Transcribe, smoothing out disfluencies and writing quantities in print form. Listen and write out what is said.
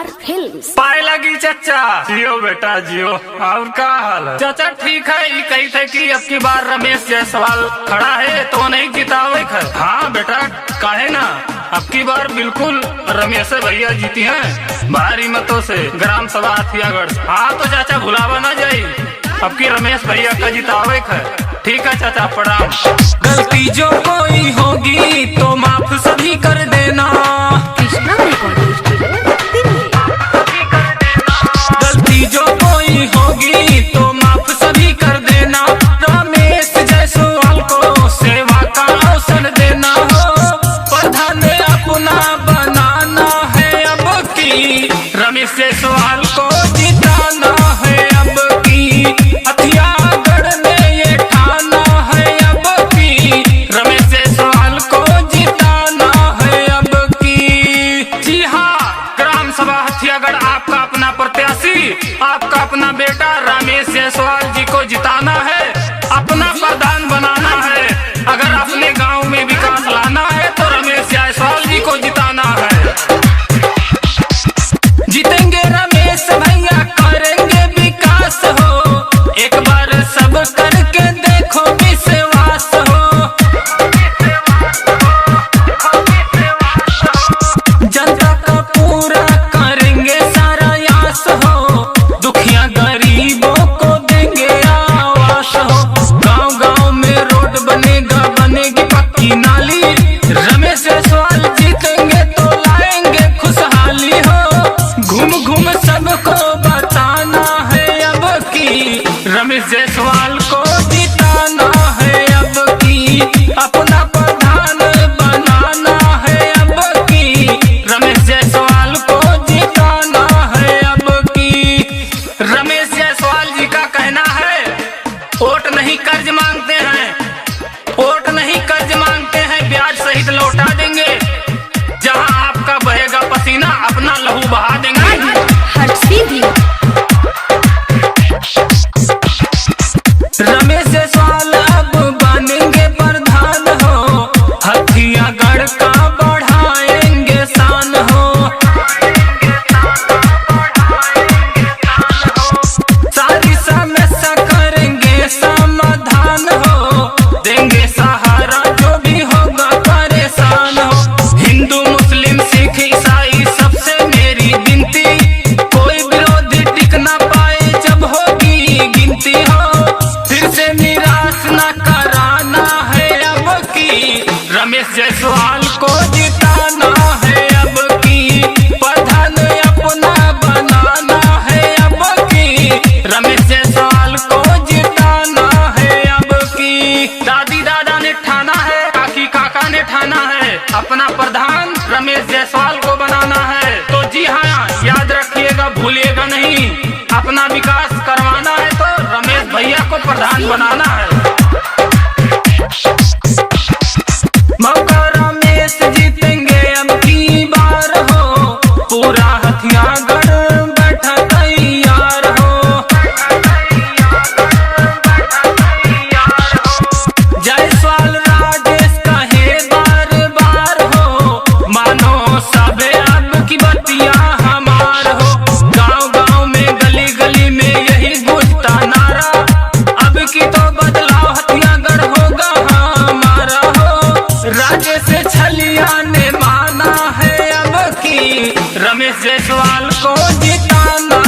Films पाए लगी चाचा। जियो बेटा जियो। और क्या हाल है चाचा? ठीक है। ये कही थे कि अब की बार रमेश जायसवाल खड़ा है तो नहीं जितावे खर। हाँ बेटा काहे ना, अब की बार बिल्कुल रमेश भैया जीती हैं भारी मतों से ग्राम सभा हथियागढ़। हाँ तो चाचा भुलावा ना जाये, अब की रमेश भैया का जितावे खर। ठीक है चाचा प्रणाम। गलती जो कोई होगी तो माफ सभी कर देना। Krishna recording studio Delhi. गलती जो कोई होगी तो माफ सभी कर देना। रमेश जायसवाल को सेवा का अवसर देना हो, प्रधान अपना बनाना है अब की। रमेश जायसवाल को जिताना है अब की, हथियारगढ़ में ये ठाना है अब की। रमेश जायसवाल को जिताना है अब की। जी हाँ, ग्राम सभा हथियारगढ़ आपका अपना प्रत्याशी, आपका अपना बेटा रमेश जायसवाल जी को जिताना है, अपना प्रधान बनाना है। अगर अपने गांव में विकास लाना है तो रमेश जायसवाल जी को जिताना है। जीतेंगे रमेश भैया, करेंगे विकास हो, एक बार सब करके देखो विश्वास हो। जनता का पूरा करेंगे सारा यास हो, दुखिया गरीबों को देंगे आवास हो। गांव गांव में रोड बनेगा, बनेगी पक्की नाली। रमेश जायसवाल जीतेंगे तो लाएंगे खुशहाली हो। घूम घूम सबको बताना है अब की, रमेश जायसवाल को जिताना है अब की, अपना प्रधान बनाना है अब की। रमेश जायसवाल को जिताना है अब की। रमेश जायसवाल जी का कहना है, वोट नहीं कर्ज मांगते हैं, वोट नहीं कर्ज मांगते हैं, ब्याज सहित लौटा देंगे। जहां आपका बहेगा पसीना, अपना लहू बहा देंगे। हर सीधी रमेश जायसवाल अब बनेंगे प्रधान हो, हथियारगढ़ का बढ़ाएंगे शान हो। सारी समस्या करेंगे समाधान हो, देंगे सहारा जो भी होगा परेशान हो। हिंदू मुस्लिम सिख ईसाई सबसे मेरी विनती, कोई विरोधी टिक ना पाए जब होगी गिनती हो। फिर से निराश ना कराना है अब की, रमेश जायसवाल को जिताना है अब की, प्रधान अपना बनाना है अब की। रमेश जायसवाल को जिताना है अब की। दादी दादा ने ठाना है, काकी काका ने ठाना है, अपना प्रधान रमेश जायसवाल को बनाना है। तो जी हाँ, याद रखिएगा, भूलिएगा नहीं, अपना विकास करवाना है तो रमेश भैया को प्रधान बनाना है। मौका रमेश जीतेंगे अब की बार हो, पूरा हथियारगढ़ बैठा तैयार हो। जायसवाल राजेश कहे बार बार हो, मानो सबे अब की बतिया हमार हो। गांव गांव में गली गली में यही गूंजता नारा, अब की तो बदलाव हथियारगढ़ होगा हमारा हो। राजेश से छलिया ने माना है अब की, रमेश जायसवाल को जिताना